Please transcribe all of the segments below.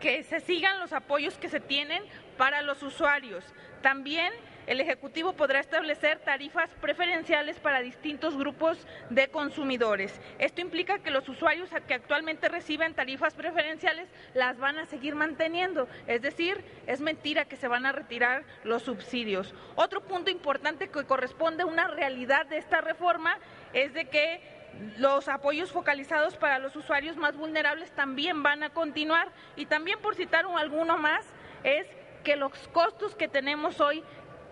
que se sigan los apoyos que se tienen para los usuarios. También el Ejecutivo podrá establecer tarifas preferenciales para distintos grupos de consumidores. Esto implica que los usuarios que actualmente reciben tarifas preferenciales las van a seguir manteniendo, es decir, es mentira que se van a retirar los subsidios. Otro punto importante que corresponde a una realidad de esta reforma es de que los apoyos focalizados para los usuarios más vulnerables también van a continuar, y también, por citar alguno más, es que los costos que tenemos hoy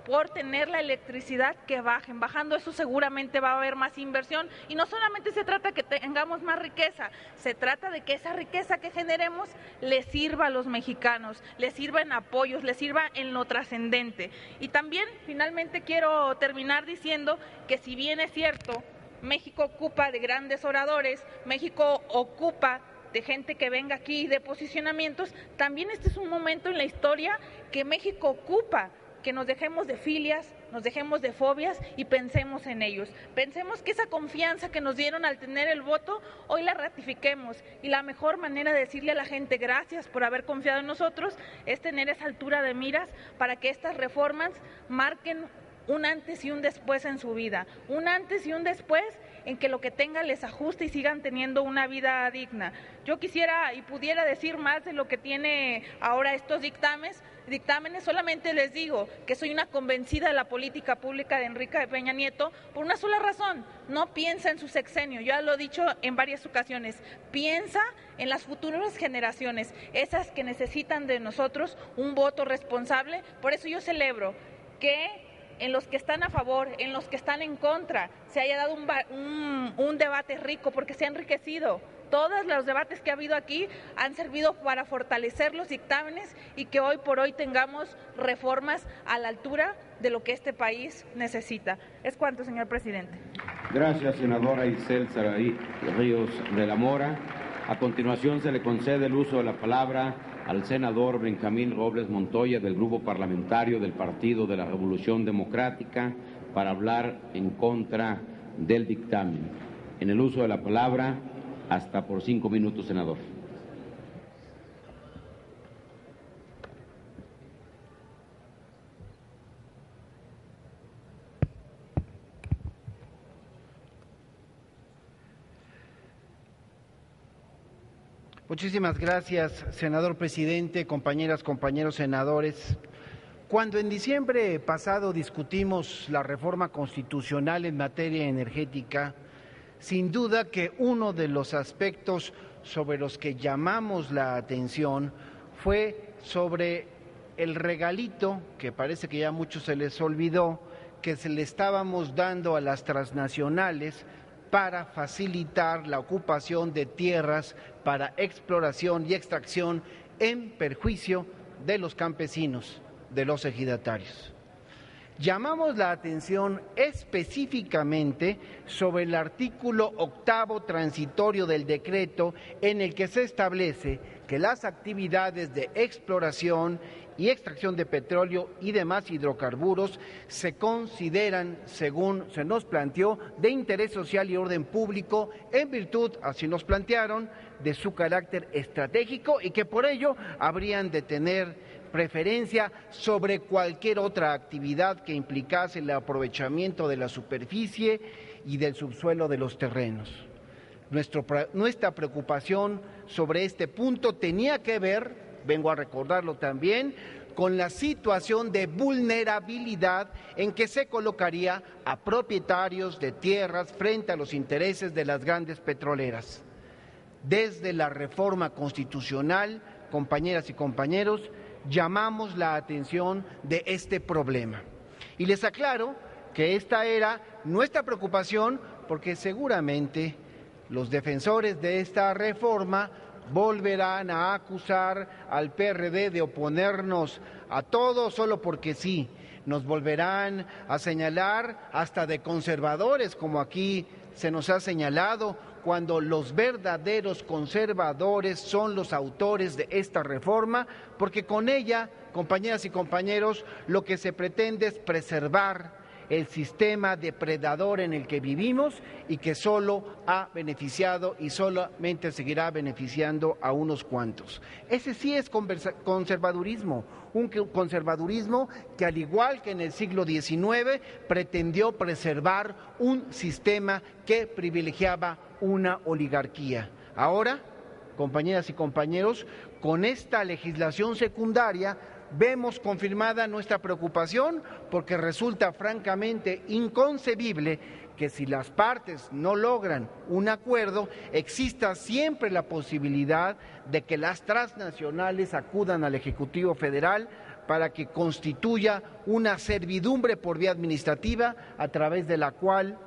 por tener la electricidad que bajen. Bajando eso seguramente va a haber más inversión, y no solamente se trata de que tengamos más riqueza, se trata de que esa riqueza que generemos les sirva a los mexicanos, les sirva en apoyos, les sirva en lo trascendente. Y también finalmente quiero terminar diciendo que, si bien es cierto, México ocupa de grandes oradores, México ocupa de gente que venga aquí, de posicionamientos, también este es un momento en la historia que México ocupa, que nos dejemos de filias, nos dejemos de fobias y pensemos en ellos. Pensemos que esa confianza que nos dieron al tener el voto, hoy la ratifiquemos, y la mejor manera de decirle a la gente gracias por haber confiado en nosotros es tener esa altura de miras para que estas reformas marquen un antes y un después en su vida, un antes y un después en que lo que tengan les ajuste y sigan teniendo una vida digna. Yo quisiera y pudiera decir más de lo que tiene ahora estos dictámenes, solamente les digo que soy una convencida de la política pública de Enrique Peña Nieto por una sola razón: no piensa en su sexenio, ya lo he dicho en varias ocasiones, piensa en las futuras generaciones, esas que necesitan de nosotros un voto responsable. Por eso yo celebro que en los que están a favor, en los que están en contra, se haya dado un debate rico, porque se ha enriquecido. Todos los debates que ha habido aquí han servido para fortalecer los dictámenes y que hoy por hoy tengamos reformas a la altura de lo que este país necesita. Es cuanto, señor presidente. Gracias, senadora Isel Saraí Ríos de la Mora. A continuación se le concede el uso de la palabra al senador Benjamín Robles Montoya, del Grupo Parlamentario del Partido de la Revolución Democrática, para hablar en contra del dictamen. En el uso de la palabra, hasta por 5 minutos, senador. Muchísimas gracias, senador presidente, compañeras, compañeros senadores. Cuando en diciembre pasado discutimos la reforma constitucional en materia energética, sin duda que uno de los aspectos sobre los que llamamos la atención fue sobre el regalito, que parece que ya a muchos se les olvidó, que se le estábamos dando a las transnacionales para facilitar la ocupación de tierras para exploración y extracción en perjuicio de los campesinos, de los ejidatarios. Llamamos la atención específicamente sobre el artículo 8º transitorio del decreto, en el que se establece que las actividades de exploración y extracción de petróleo y demás hidrocarburos se consideran, según se nos planteó, de interés social y orden público, en virtud, así nos plantearon, de su carácter estratégico, y que por ello habrían de tener preferencia sobre cualquier otra actividad que implicase el aprovechamiento de la superficie y del subsuelo de los terrenos. Nuestra preocupación sobre este punto tenía que ver, vengo a recordarlo también, con la situación de vulnerabilidad en que se colocaría a propietarios de tierras frente a los intereses de las grandes petroleras. Desde la reforma constitucional, compañeras y compañeros, llamamos la atención de este problema. Y les aclaro que esta era nuestra preocupación, porque seguramente los defensores de esta reforma volverán a acusar al PRD de oponernos a todo solo porque sí. Nos volverán a señalar hasta de conservadores, como aquí se nos ha señalado, cuando los verdaderos conservadores son los autores de esta reforma, porque con ella, compañeras y compañeros, lo que se pretende es preservar el sistema depredador en el que vivimos y que solo ha beneficiado y solamente seguirá beneficiando a unos cuantos. Ese sí es conservadurismo, un conservadurismo que, al igual que en el siglo XIX, pretendió preservar un sistema que privilegiaba una oligarquía. Ahora, compañeras y compañeros, con esta legislación secundaria vemos confirmada nuestra preocupación, porque resulta francamente inconcebible que, si las partes no logran un acuerdo, exista siempre la posibilidad de que las transnacionales acudan al Ejecutivo Federal para que constituya una servidumbre por vía administrativa, a través de la cual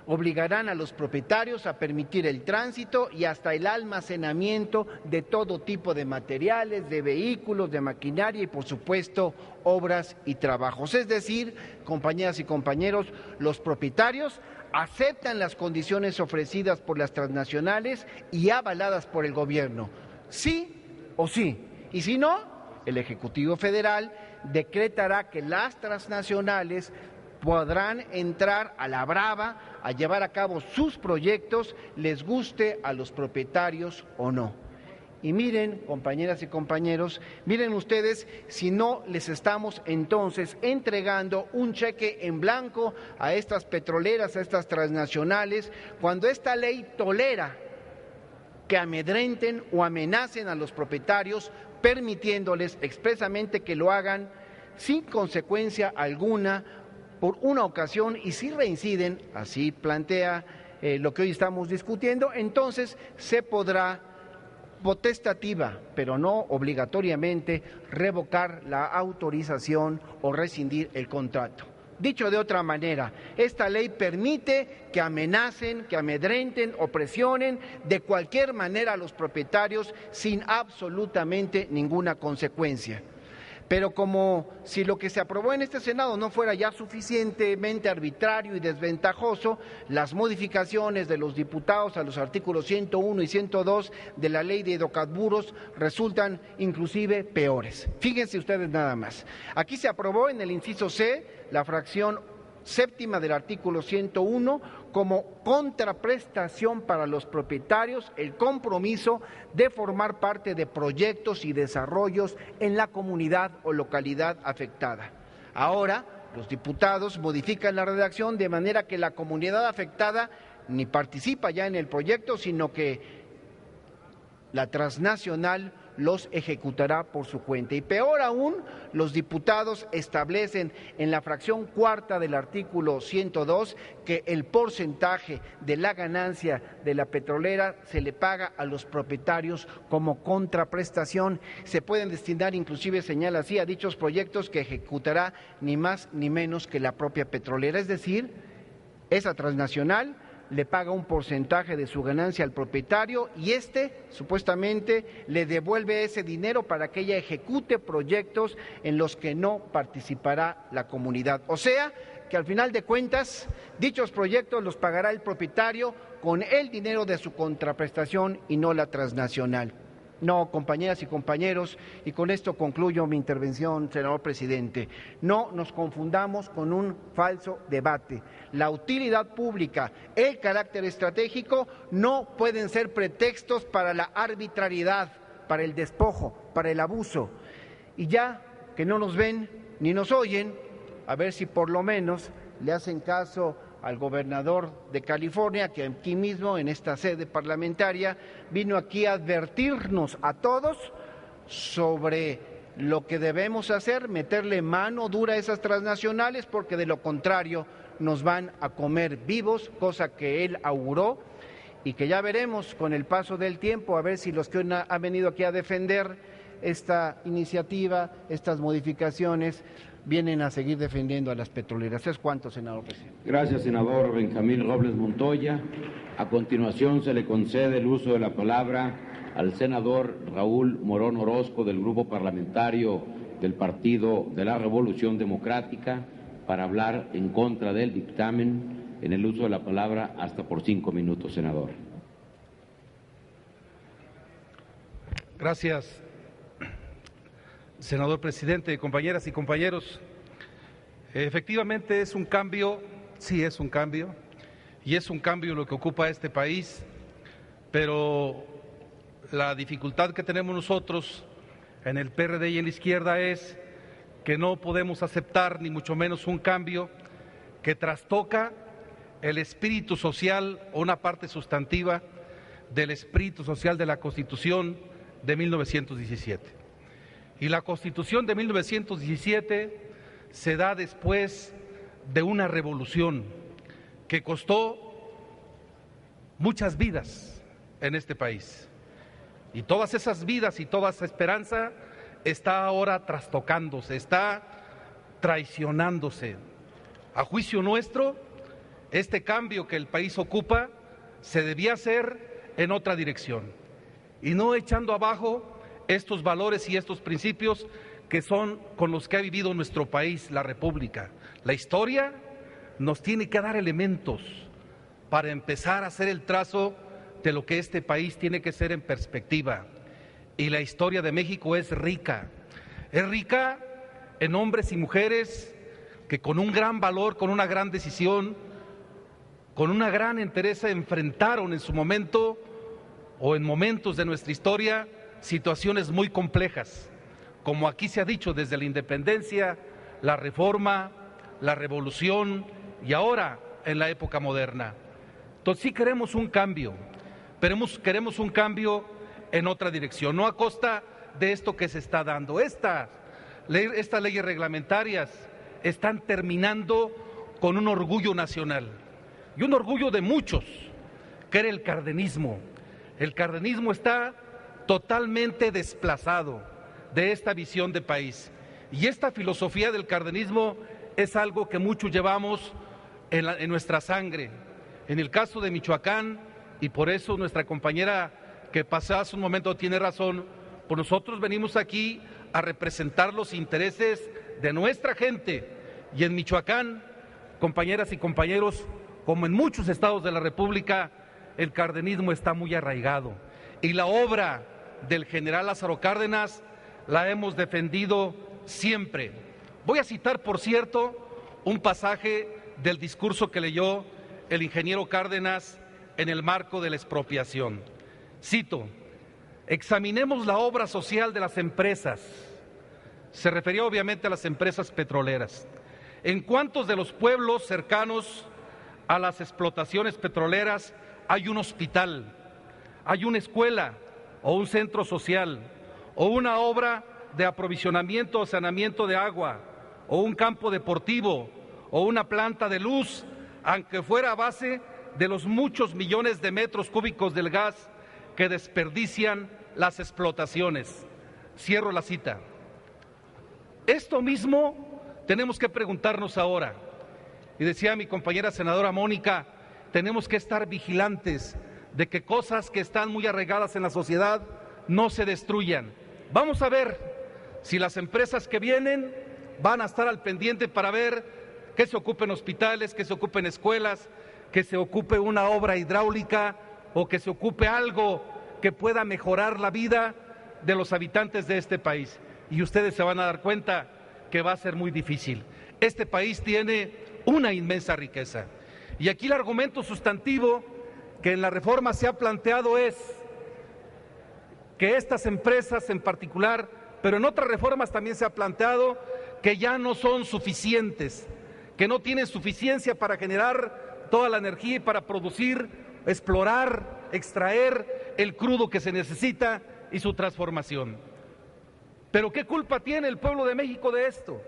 obligarán a los propietarios a permitir el tránsito y hasta el almacenamiento de todo tipo de materiales, de vehículos, de maquinaria y, por supuesto, obras y trabajos. Es decir, compañeras y compañeros, los propietarios aceptan las condiciones ofrecidas por las transnacionales y avaladas por el gobierno, sí o sí, y si no, el Ejecutivo Federal decretará que las transnacionales podrán entrar a la brava a llevar a cabo sus proyectos, les guste a los propietarios o no. Y miren, compañeras y compañeros, miren ustedes si no les estamos entonces entregando un cheque en blanco a estas petroleras, a estas transnacionales, cuando esta ley tolera que amedrenten o amenacen a los propietarios, permitiéndoles expresamente que lo hagan sin consecuencia alguna por una ocasión, y si reinciden, así plantea lo que hoy estamos discutiendo, entonces se podrá potestativa, pero no obligatoriamente, revocar la autorización o rescindir el contrato. Dicho de otra manera, esta ley permite que amenacen, que amedrenten o presionen de cualquier manera a los propietarios sin absolutamente ninguna consecuencia. Pero como si lo que se aprobó en este Senado no fuera ya suficientemente arbitrario y desventajoso, las modificaciones de los diputados a los artículos 101 y 102 de la Ley de Hidrocarburos resultan inclusive peores. Fíjense ustedes nada más. Aquí se aprobó en el inciso C, la fracción séptima del artículo 101, como contraprestación para los propietarios, el compromiso de formar parte de proyectos y desarrollos en la comunidad o localidad afectada. Ahora, los diputados modifican la redacción de manera que la comunidad afectada ni participa ya en el proyecto, sino que la transnacional los ejecutará por su cuenta. Y peor aún, los diputados establecen en la fracción cuarta del artículo 102 que el porcentaje de la ganancia de la petrolera se le paga a los propietarios como contraprestación. Se pueden destinar, inclusive señala así, a dichos proyectos que ejecutará ni más ni menos que la propia petrolera. Es decir, esa transnacional le paga un porcentaje de su ganancia al propietario y supuestamente le devuelve ese dinero para que ella ejecute proyectos en los que no participará la comunidad. O sea, que al final de cuentas, dichos proyectos los pagará el propietario con el dinero de su contraprestación y no la transnacional. No, compañeras y compañeros, y con esto concluyo mi intervención, senador presidente, no nos confundamos con un falso debate. La utilidad pública, el carácter estratégico no pueden ser pretextos para la arbitrariedad, para el despojo, para el abuso. Y ya que no nos ven ni nos oyen, a ver si por lo menos le hacen caso al gobernador de California, que aquí mismo, en esta sede parlamentaria, vino aquí a advertirnos a todos sobre lo que debemos hacer, meterle mano dura a esas transnacionales, porque de lo contrario nos van a comer vivos, cosa que él auguró y que ya veremos con el paso del tiempo, a ver si los que han venido aquí a defender esta iniciativa, estas modificaciones, vienen a seguir defendiendo a las petroleras. ¿Es cuánto, senador presidente? Gracias, senador Benjamín Robles Montoya. A continuación se le concede el uso de la palabra al senador Raúl Morón Orozco, del Grupo Parlamentario del Partido de la Revolución Democrática, para hablar en contra del dictamen. En el uso de la palabra hasta por 5 minutos, senador. Gracias, senador presidente, compañeras y compañeros. Efectivamente es un cambio, sí es un cambio, y es un cambio lo que ocupa este país, pero la dificultad que tenemos nosotros en el PRD y en la izquierda es que no podemos aceptar ni mucho menos un cambio que trastoca el espíritu social o una parte sustantiva del espíritu social de la Constitución de 1917. Y la Constitución de 1917 se da después de una revolución que costó muchas vidas en este país. Y todas esas vidas y toda esa esperanza está ahora trastocándose, está traicionándose. A juicio nuestro, este cambio que el país ocupa se debía hacer en otra dirección y no echando abajo estos valores y estos principios que son con los que ha vivido nuestro país, la República. La historia nos tiene que dar elementos para empezar a hacer el trazo de lo que este país tiene que ser en perspectiva. Y la historia de México es rica en hombres y mujeres que con un gran valor, con una gran decisión, con una gran entereza enfrentaron en su momento o en momentos de nuestra historia situaciones muy complejas, como aquí se ha dicho desde la independencia, la reforma, la revolución y ahora en la época moderna. Entonces sí queremos un cambio, pero queremos un cambio en otra dirección, no a costa de esto que se está dando. Estas leyes reglamentarias están terminando con un orgullo nacional y un orgullo de muchos, que era el cardenismo. El cardenismo está totalmente desplazado de esta visión de país. Y esta filosofía del cardenismo es algo que muchos llevamos en nuestra sangre. En el caso de Michoacán, y por eso nuestra compañera que pasó hace un momento tiene razón, pues nosotros venimos aquí a representar los intereses de nuestra gente. Y en Michoacán, compañeras y compañeros, como en muchos estados de la República, el cardenismo está muy arraigado. Y la obra del general Lázaro Cárdenas la hemos defendido siempre. Voy a citar, por cierto, un pasaje del discurso que leyó el ingeniero Cárdenas en el marco de la expropiación. Cito: examinemos la obra social de las empresas. Se refería obviamente a las empresas petroleras. ¿En cuántos de los pueblos cercanos a las explotaciones petroleras hay un hospital, hay una escuela o un centro social, o una obra de aprovisionamiento o saneamiento de agua, o un campo deportivo, o una planta de luz, aunque fuera a base de los muchos millones de metros cúbicos del gas que desperdician las explotaciones? Cierro la cita. Esto mismo tenemos que preguntarnos ahora. Y decía mi compañera senadora Mónica, tenemos que estar vigilantes de que cosas que están muy arraigadas en la sociedad no se destruyan. Vamos a ver si las empresas que vienen van a estar al pendiente para ver que se ocupen hospitales, que se ocupen escuelas, que se ocupe una obra hidráulica o que se ocupe algo que pueda mejorar la vida de los habitantes de este país. Y ustedes se van a dar cuenta que va a ser muy difícil. Este país tiene una inmensa riqueza. Y aquí el argumento sustantivo que en la reforma se ha planteado es que estas empresas en particular, pero en otras reformas también se ha planteado que ya no son suficientes, que no tienen suficiencia para generar toda la energía y para producir, explorar, extraer el crudo que se necesita y su transformación. Pero ¿qué culpa tiene el pueblo de México de esto?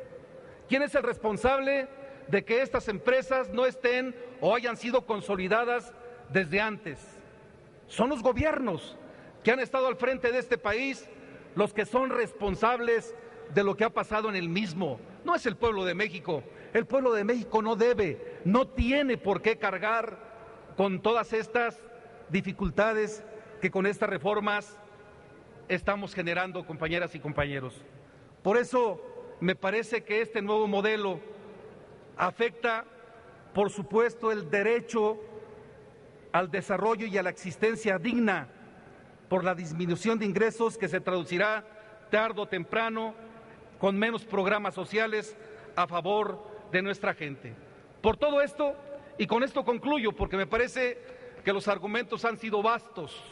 ¿Quién es el responsable de que estas empresas no estén o hayan sido consolidadas desde antes? Son los gobiernos que han estado al frente de este país los que son responsables de lo que ha pasado en el mismo. No es el pueblo de México. El pueblo de México no debe, no tiene por qué cargar con todas estas dificultades que con estas reformas estamos generando, compañeras y compañeros. Por eso me parece que este nuevo modelo afecta, por supuesto, el derecho al desarrollo y a la existencia digna por la disminución de ingresos que se traducirá tarde o temprano con menos programas sociales a favor de nuestra gente. Por todo esto, y con esto concluyo, porque me parece que los argumentos han sido vastos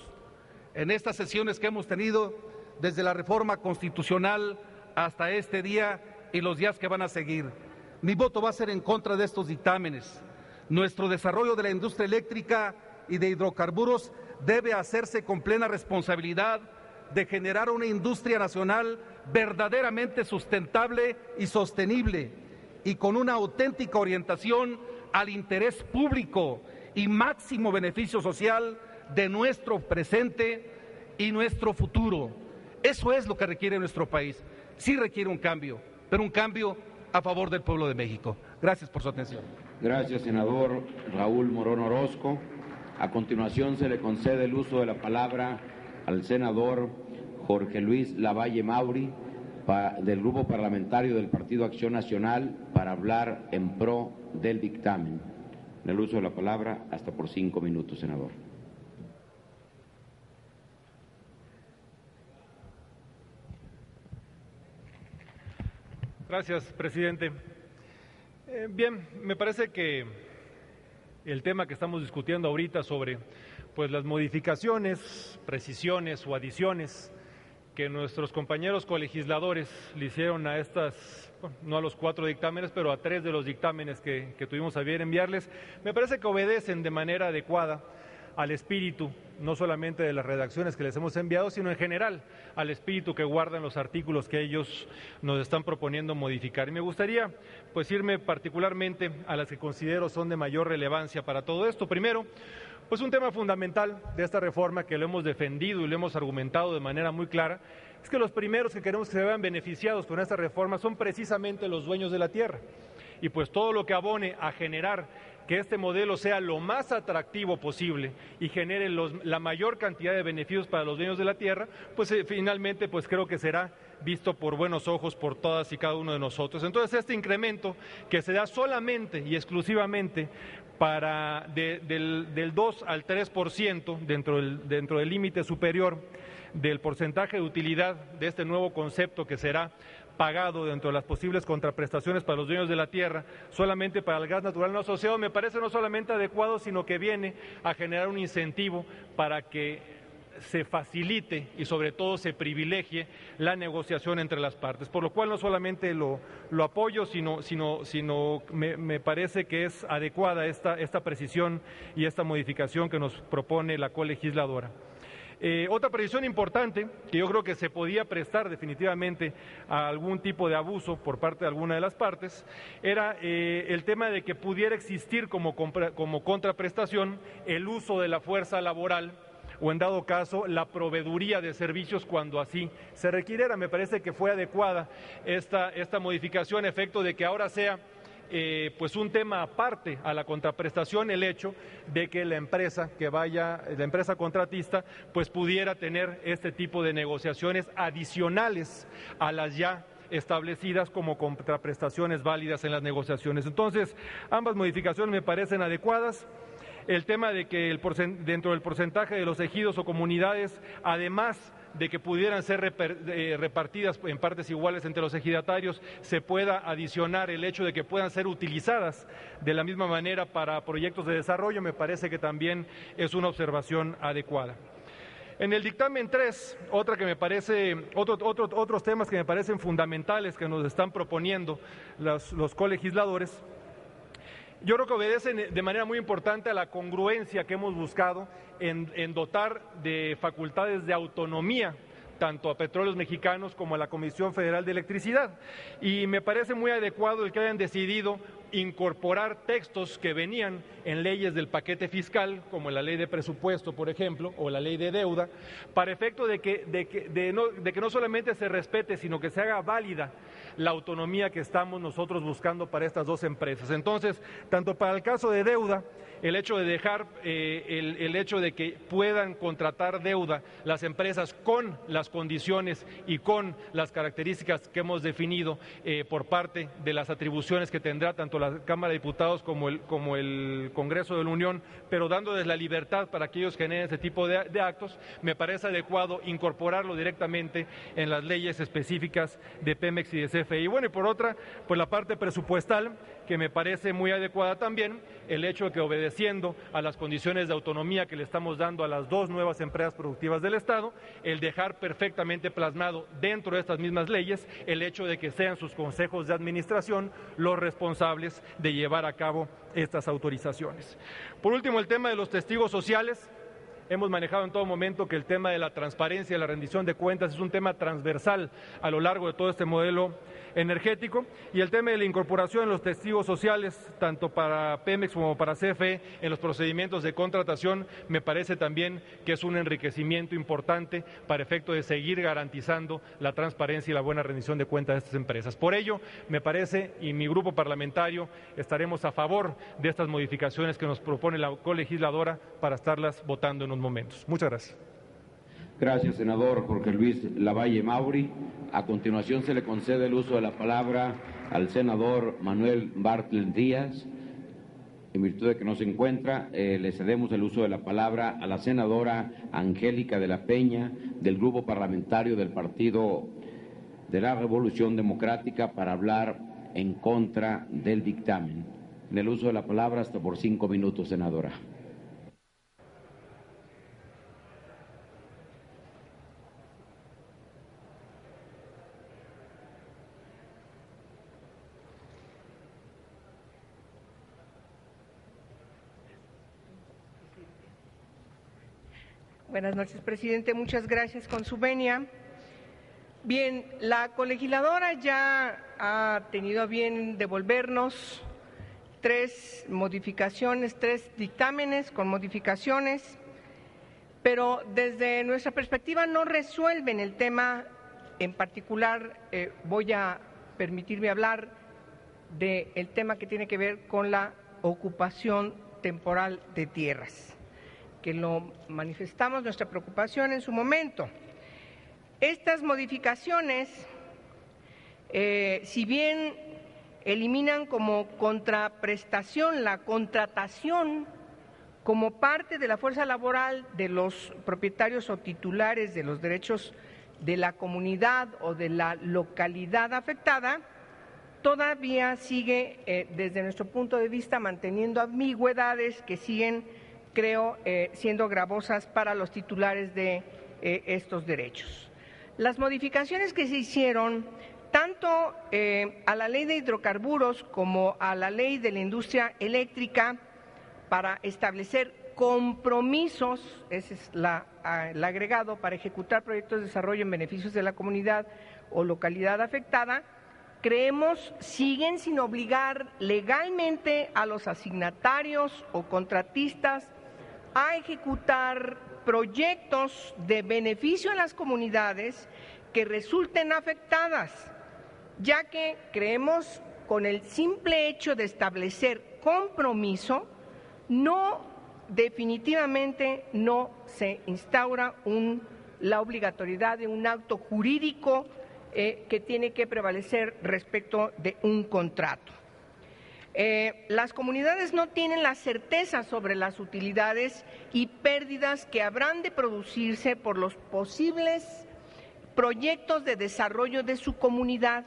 en estas sesiones que hemos tenido desde la reforma constitucional hasta este día y los días que van a seguir. Mi voto va a ser en contra de estos dictámenes. Nuestro desarrollo de la industria eléctrica y de hidrocarburos debe hacerse con plena responsabilidad de generar una industria nacional verdaderamente sustentable y sostenible y con una auténtica orientación al interés público y máximo beneficio social de nuestro presente y nuestro futuro. Eso es lo que requiere nuestro país. Sí requiere un cambio, pero un cambio a favor del pueblo de México. Gracias por su atención. Gracias, senador Raúl Morón Orozco. A continuación se le concede el uso de la palabra al senador Jorge Luis Lavalle Mauri, del Grupo Parlamentario del Partido Acción Nacional, para hablar en pro del dictamen. En el uso de la palabra, hasta por 5 minutos, senador. Gracias, presidente. Bien, me parece que el tema que estamos discutiendo ahorita sobre las modificaciones, precisiones o adiciones que nuestros compañeros colegisladores le hicieron a no a los 4 dictámenes, pero a 3 de los dictámenes que tuvimos a bien enviarles, me parece que obedecen de manera adecuada al espíritu, no solamente de las redacciones que les hemos enviado, sino en general al espíritu que guardan los artículos que ellos nos están proponiendo modificar. Y me gustaría irme particularmente a las que considero son de mayor relevancia para todo esto. Primero, un tema fundamental de esta reforma que lo hemos defendido y lo hemos argumentado de manera muy clara, es que los primeros que queremos que se vean beneficiados con esta reforma son precisamente los dueños de la tierra. Y todo lo que abone a generar que este modelo sea lo más atractivo posible y genere la mayor cantidad de beneficios para los dueños de la tierra, finalmente creo que será visto por buenos ojos por todas y cada uno de nosotros. Entonces, este incremento que se da solamente y exclusivamente del 2 al 3% dentro del límite superior del porcentaje de utilidad de este nuevo concepto que será pagado dentro de las posibles contraprestaciones para los dueños de la tierra, solamente para el gas natural no asociado, me parece no solamente adecuado, sino que viene a generar un incentivo para que se facilite y sobre todo se privilegie la negociación entre las partes, por lo cual no solamente lo apoyo, sino me parece que es adecuada esta precisión y esta modificación que nos propone la colegisladora. Otra precisión importante, que yo creo que se podía prestar definitivamente a algún tipo de abuso por parte de alguna de las partes, era el tema de que pudiera existir como contraprestación el uso de la fuerza laboral o en dado caso la proveeduría de servicios cuando así se requiriera. Me parece que fue adecuada esta modificación a efecto de que ahora sea un tema aparte a la contraprestación el hecho de que la empresa contratista pudiera tener este tipo de negociaciones adicionales a las ya establecidas como contraprestaciones válidas en las negociaciones. Entonces, ambas modificaciones me parecen adecuadas. El tema de que dentro del porcentaje de los ejidos o comunidades, además de que pudieran ser repartidas en partes iguales entre los ejidatarios, se pueda adicionar el hecho de que puedan ser utilizadas de la misma manera para proyectos de desarrollo, me parece que también es una observación adecuada. En el dictamen 3, otros temas que me parecen fundamentales que nos están proponiendo los colegisladores, yo creo que obedecen de manera muy importante a la congruencia que hemos buscado en dotar de facultades de autonomía tanto a Petróleos Mexicanos como a la Comisión Federal de Electricidad. Y me parece muy adecuado el que hayan decidido incorporar textos que venían en leyes del paquete fiscal, como la ley de presupuesto, por ejemplo, o la ley de deuda, para efecto de que no solamente se respete, sino que se haga válida la autonomía que estamos nosotros buscando para estas dos empresas. Entonces, tanto para el caso de deuda, el hecho de dejar el hecho de que puedan contratar deuda las empresas con las condiciones y con las características que hemos definido por parte de las atribuciones que tendrá tanto la Cámara de Diputados como el Congreso de la Unión, pero dándoles la libertad para que ellos generen ese tipo de actos, me parece adecuado incorporarlo directamente en las leyes específicas de Pemex y de CFE. Y bueno, y por otra, pues la parte presupuestal, que me parece muy adecuada también el hecho de que, obedeciendo a las condiciones de autonomía que le estamos dando a las dos nuevas empresas productivas del Estado, el dejar perfectamente plasmado dentro de estas mismas leyes el hecho de que sean sus consejos de administración los responsables de llevar a cabo estas autorizaciones. Por último, el tema de los testigos sociales. Hemos manejado en todo momento que el tema de la transparencia y la rendición de cuentas es un tema transversal a lo largo de todo este modelo energético, y el tema de la incorporación de los testigos sociales, tanto para Pemex como para CFE, en los procedimientos de contratación, me parece también que es un enriquecimiento importante para efecto de seguir garantizando la transparencia y la buena rendición de cuentas de estas empresas. Por ello, me parece, y mi grupo parlamentario estaremos a favor de estas modificaciones que nos propone la colegisladora para estarlas votando en unos momentos. Muchas gracias. Gracias, senador Jorge Luis Lavalle Mauri. A continuación se le concede el uso de la palabra al senador Manuel Bartlett Díaz. En virtud de que no se encuentra, le cedemos el uso de la palabra a la senadora Angélica de la Peña, del Grupo Parlamentario del Partido de la Revolución Democrática, para hablar en contra del dictamen. En el uso de la palabra hasta por 5 minutos, senadora. Buenas noches, presidente. Muchas gracias, con su venia. Bien, la colegisladora ya ha tenido a bien devolvernos 3 modificaciones, 3 dictámenes con modificaciones, pero desde nuestra perspectiva no resuelven el tema. En particular, voy a permitirme hablar del tema que tiene que ver con la ocupación temporal de tierras, que lo manifestamos nuestra preocupación en su momento. Estas modificaciones, si bien eliminan como contraprestación la contratación como parte de la fuerza laboral de los propietarios o titulares de los derechos de la comunidad o de la localidad afectada, todavía sigue, desde nuestro punto de vista, manteniendo ambigüedades que siguen, creo, siendo gravosas para los titulares de estos derechos. Las modificaciones que se hicieron tanto a la ley de hidrocarburos como a la ley de la industria eléctrica para establecer compromisos, ese es el agregado, para ejecutar proyectos de desarrollo en beneficios de la comunidad o localidad afectada, creemos siguen sin obligar legalmente a los asignatarios o contratistas a ejecutar proyectos de beneficio a las comunidades que resulten afectadas, ya que creemos con el simple hecho de establecer compromiso, definitivamente no se instaura la obligatoriedad de un acto jurídico que tiene que prevalecer respecto de un contrato. Las comunidades no tienen la certeza sobre las utilidades y pérdidas que habrán de producirse por los posibles proyectos de desarrollo de su comunidad.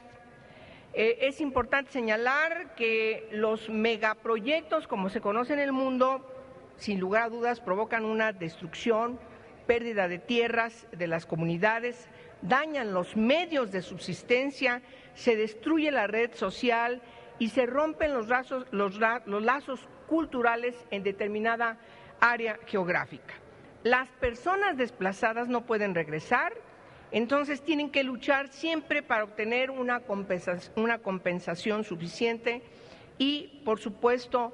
Es importante señalar que los megaproyectos, como se conoce en el mundo, sin lugar a dudas provocan una destrucción, pérdida de tierras de las comunidades, dañan los medios de subsistencia, se destruye la red social y se rompen los lazos culturales en determinada área geográfica. Las personas desplazadas no pueden regresar, entonces tienen que luchar siempre para obtener una compensación suficiente y, por supuesto,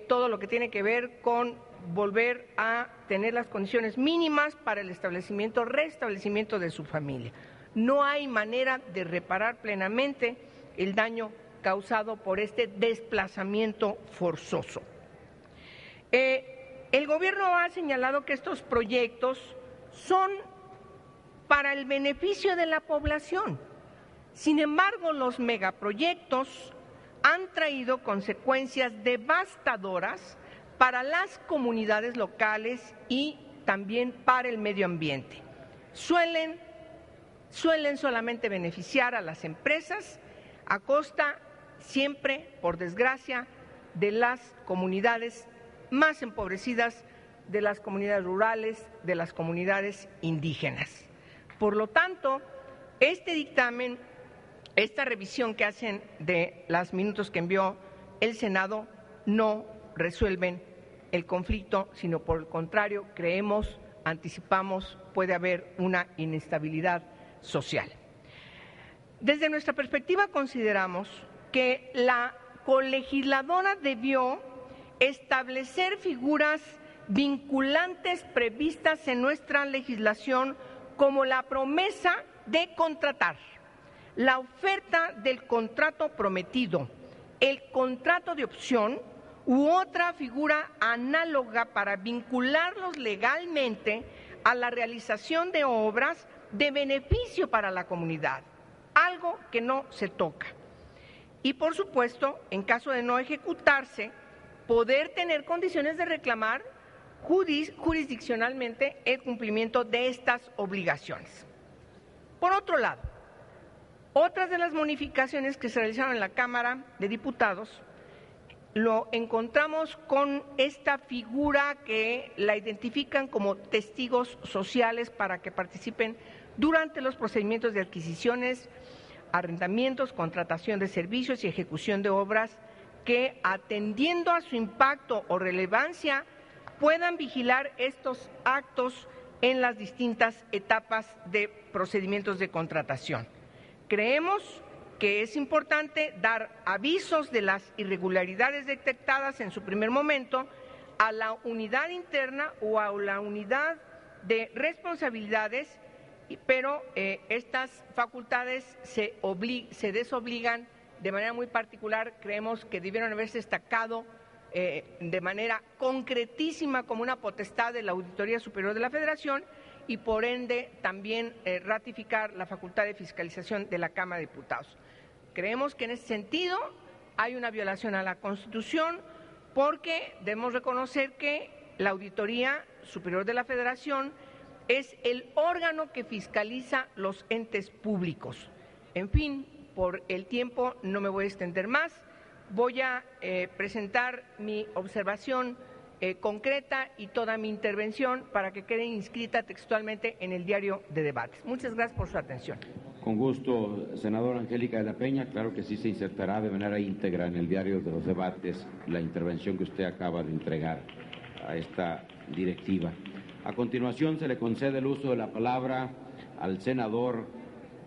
todo lo que tiene que ver con volver a tener las condiciones mínimas para el restablecimiento de su familia. No hay manera de reparar plenamente el daño causado por este desplazamiento forzoso. El gobierno ha señalado que estos proyectos son para el beneficio de la población. Sin embargo, los megaproyectos han traído consecuencias devastadoras para las comunidades locales y también para el medio ambiente. Suelen solamente beneficiar a las empresas a costa siempre, por desgracia, de las comunidades más empobrecidas, de las comunidades rurales, de las comunidades indígenas. Por lo tanto, este dictamen, esta revisión que hacen de los minutos que envió el Senado, no resuelven el conflicto, sino por el contrario, creemos, anticipamos, puede haber una inestabilidad social. Desde nuestra perspectiva consideramos que la colegisladora debió establecer figuras vinculantes previstas en nuestra legislación como la promesa de contratar, la oferta del contrato prometido, el contrato de opción u otra figura análoga para vincularlos legalmente a la realización de obras de beneficio para la comunidad, algo que no se toca. Y por supuesto, en caso de no ejecutarse, poder tener condiciones de reclamar jurisdiccionalmente el cumplimiento de estas obligaciones. Por otro lado, otras de las modificaciones que se realizaron en la Cámara de Diputados lo encontramos con esta figura que la identifican como testigos sociales para que participen durante los procedimientos de adquisiciones, arrendamientos, contratación de servicios y ejecución de obras que, atendiendo a su impacto o relevancia, puedan vigilar estos actos en las distintas etapas de procedimientos de contratación. Creemos que es importante dar avisos de las irregularidades detectadas en su primer momento a la unidad interna o a la unidad de responsabilidades, pero estas facultades se desobligan de manera muy particular. Creemos que debieron haberse destacado de manera concretísima como una potestad de la Auditoría Superior de la Federación y por ende también ratificar la facultad de fiscalización de la Cámara de Diputados. Creemos que en ese sentido hay una violación a la Constitución porque debemos reconocer que la Auditoría Superior de la Federación es el órgano que fiscaliza los entes públicos. En fin, por el tiempo no me voy a extender más. Voy a presentar mi observación concreta y toda mi intervención para que quede inscrita textualmente en el diario de debates. Muchas gracias por su atención. Con gusto, senadora Angélica de la Peña. Claro que sí se insertará de manera íntegra en el diario de los debates la intervención que usted acaba de entregar a esta directiva. A continuación se le concede el uso de la palabra al senador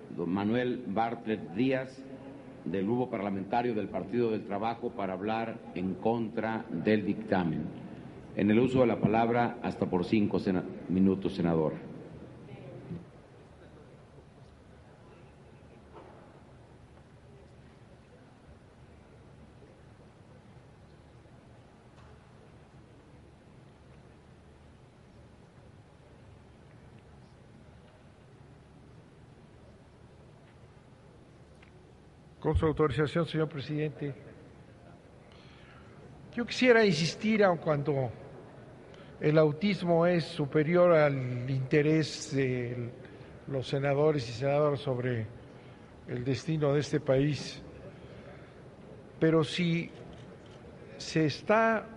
don Manuel Bartlett Díaz, del Grupo Parlamentario del Partido del Trabajo, para hablar en contra del dictamen. En el uso de la palabra, hasta por 5 minutos, senador. Con su autorización, señor presidente. Yo quisiera insistir, aun cuando el autismo es superior al interés de los senadores y senadoras sobre el destino de este país, pero si se está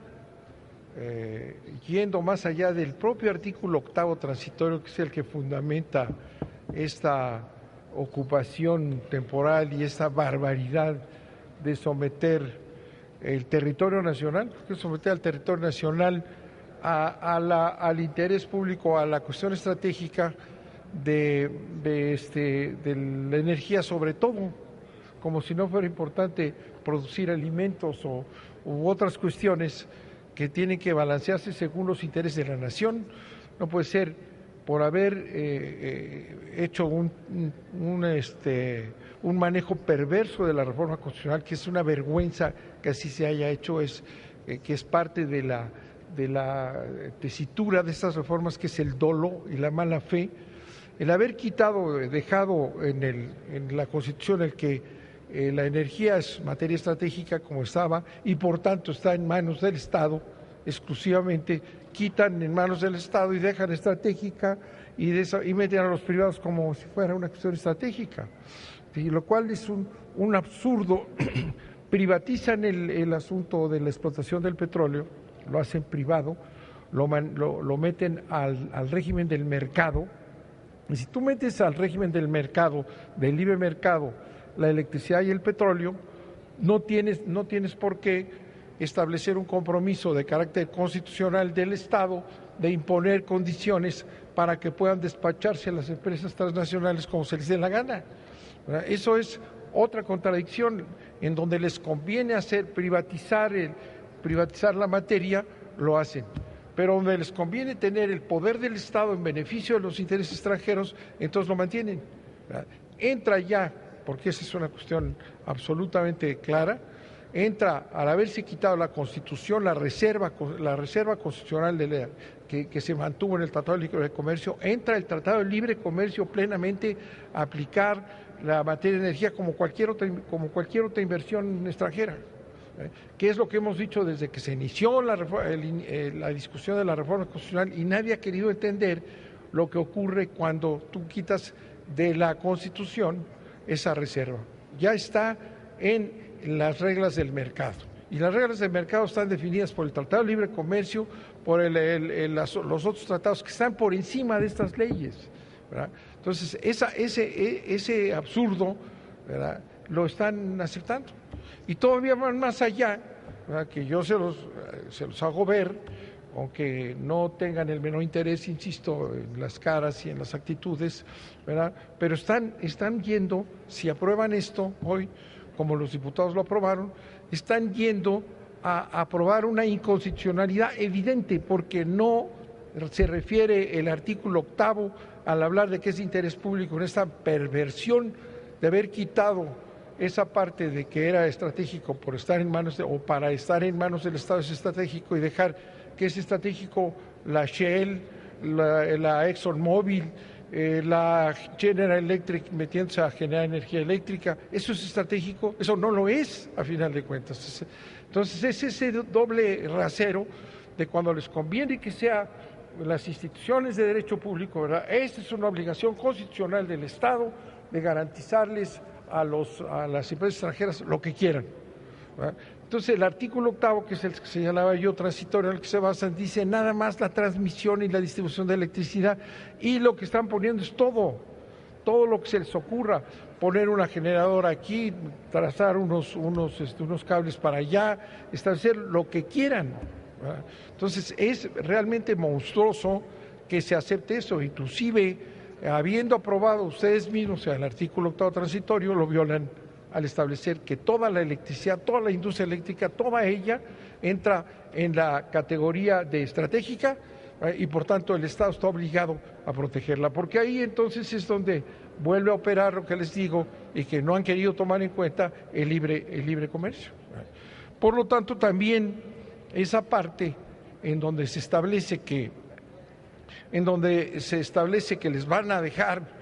yendo más allá del propio artículo 8º transitorio, que es el que fundamenta esta ocupación temporal y esta barbaridad de someter el territorio nacional, porque someter al territorio nacional al interés público, a la cuestión estratégica de la energía, sobre todo, como si no fuera importante producir alimentos u otras cuestiones que tienen que balancearse según los intereses de la nación. No puede ser por haber hecho un manejo perverso de la reforma constitucional, que es una vergüenza que así se haya hecho, que es parte de la tesitura de estas reformas, que es el dolo y la mala fe, el haber dejado en la Constitución el que la energía es materia estratégica como estaba y por tanto está en manos del Estado exclusivamente, quitan en manos del Estado y dejan estratégica y meten a los privados como si fuera una cuestión estratégica, y lo cual es un absurdo privatizan el asunto de la explotación del petróleo, lo hacen privado, lo meten al régimen del mercado. Y si tú metes al régimen del mercado, del libre mercado, la electricidad y el petróleo, no tienes por qué establecer un compromiso de carácter constitucional del Estado de imponer condiciones para que puedan despacharse las empresas transnacionales como se les dé la gana. Eso es otra contradicción, en donde les conviene privatizar la materia, lo hacen. Pero donde les conviene tener el poder del Estado en beneficio de los intereses extranjeros, entonces lo mantienen. Entra ya, porque esa es una cuestión absolutamente clara, entra, al haberse quitado la Constitución, la reserva constitucional que se mantuvo en el Tratado de Libre Comercio, entra el Tratado de Libre Comercio plenamente a aplicar la materia de energía como cualquier otra inversión extranjera. ¿Qué es lo que hemos dicho desde que se inició la discusión de la reforma constitucional? Y nadie ha querido entender lo que ocurre cuando tú quitas de la Constitución esa reserva. Ya está en las reglas del mercado. Y las reglas del mercado están definidas por el Tratado de Libre Comercio, por los otros tratados que están por encima de estas leyes, ¿verdad? Entonces, ese absurdo, ¿verdad?, lo están aceptando. Y todavía van más allá, ¿verdad?, que yo se los hago ver, aunque no tengan el menor interés, insisto, en las caras y en las actitudes, ¿verdad?, pero están yendo, si aprueban esto hoy, como los diputados lo aprobaron, están yendo a aprobar una inconstitucionalidad evidente, porque no se refiere el artículo 8 al hablar de que es de interés público, en esta perversión de haber quitado esa parte de que era estratégico por estar en manos o para estar en manos del Estado es estratégico, y dejar que es estratégico la Shell, la ExxonMobil, la General Electric metiéndose a generar energía eléctrica. ¿Eso es estratégico? Eso no lo es, a final de cuentas. Entonces es ese doble rasero de cuando les conviene que sea las instituciones de derecho público, ¿verdad? Esta es una obligación constitucional del Estado de garantizarles a las empresas extranjeras lo que quieran, ¿verdad? Entonces el artículo 8, que es el que señalaba yo, transitorio, en el que se basan, dice nada más la transmisión y la distribución de electricidad, y lo que están poniendo es todo lo que se les ocurra, poner una generadora aquí, trazar unos cables para allá, establecer lo que quieran, ¿verdad? Entonces es realmente monstruoso que se acepte eso, inclusive habiendo aprobado ustedes mismos el artículo 8 transitorio, lo violan al establecer que toda la electricidad, toda la industria eléctrica, toda ella entra en la categoría de estratégica, y por tanto el Estado está obligado a protegerla, porque ahí entonces es donde vuelve a operar lo que les digo y que no han querido tomar en cuenta el libre comercio. Por lo tanto, también esa parte en donde se establece que les van a dejar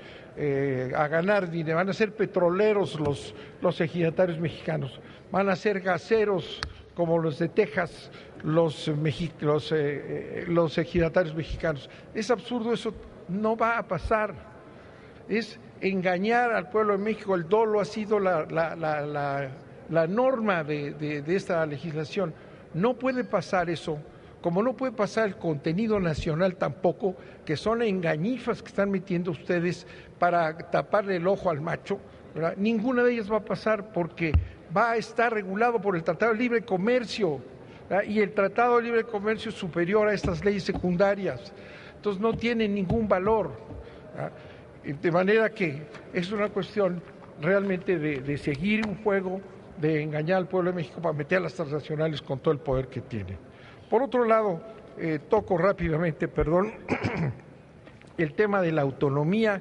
a ganar dinero, van a ser petroleros los ejidatarios mexicanos, van a ser gaseros como los de Texas, los ejidatarios mexicanos. Es absurdo, eso no va a pasar. Es engañar al pueblo de México. El dolo ha sido la norma de esta legislación. No puede pasar eso, como no puede pasar el contenido nacional tampoco, que son engañifas que están metiendo ustedes para taparle el ojo al macho, ¿verdad? Ninguna de ellas va a pasar porque va a estar regulado por el Tratado de Libre Comercio, ¿verdad? Y el Tratado de Libre Comercio es superior a estas leyes secundarias, entonces no tiene ningún valor, ¿verdad? De manera que es una cuestión realmente de seguir un juego, de engañar al pueblo de México para meter a las transnacionales con todo el poder que tienen. Por otro lado, toco rápidamente, el tema de la autonomía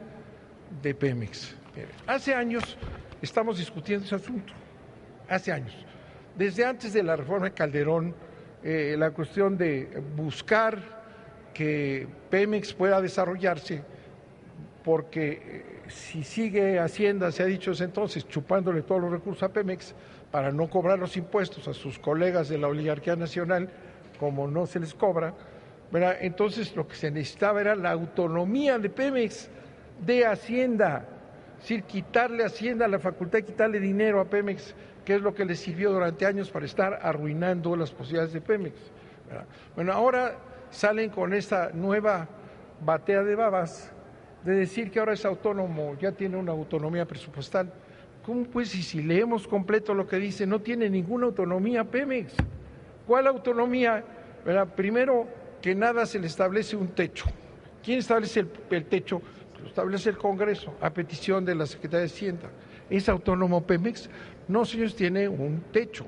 de Pemex. Hace años estamos discutiendo ese asunto, hace años. Desde antes de la reforma de Calderón, la cuestión de buscar que Pemex pueda desarrollarse, porque si sigue Hacienda, se ha dicho desde entonces, chupándole todos los recursos a Pemex para no cobrar los impuestos a sus colegas de la oligarquía nacional, como no se les cobra, ¿verdad? Entonces lo que se necesitaba era la autonomía de Pemex, de Hacienda. Es decir, quitarle a Hacienda la facultad de quitarle dinero a Pemex, que es lo que le sirvió durante años para estar arruinando las posibilidades de Pemex. Bueno, ahora salen con esta nueva batea de babas de decir que ahora es autónomo, ya tiene una autonomía presupuestal. ¿Cómo pues, y si leemos completo lo que dice, no tiene ninguna autonomía Pemex? ¿Cuál autonomía? Primero que nada se le establece un techo. ¿Quién establece el techo? Lo establece el Congreso a petición de la Secretaría de Hacienda. ¿Es autónomo Pemex? No, señores, tiene un techo.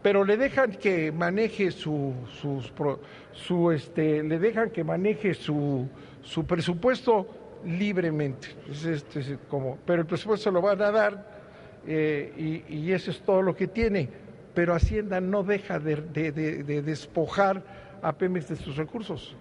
Pero le dejan que maneje su presupuesto libremente. Pero el presupuesto lo van a dar y eso es todo lo que tiene. Pero Hacienda no deja de despojar a Pemex de sus recursos.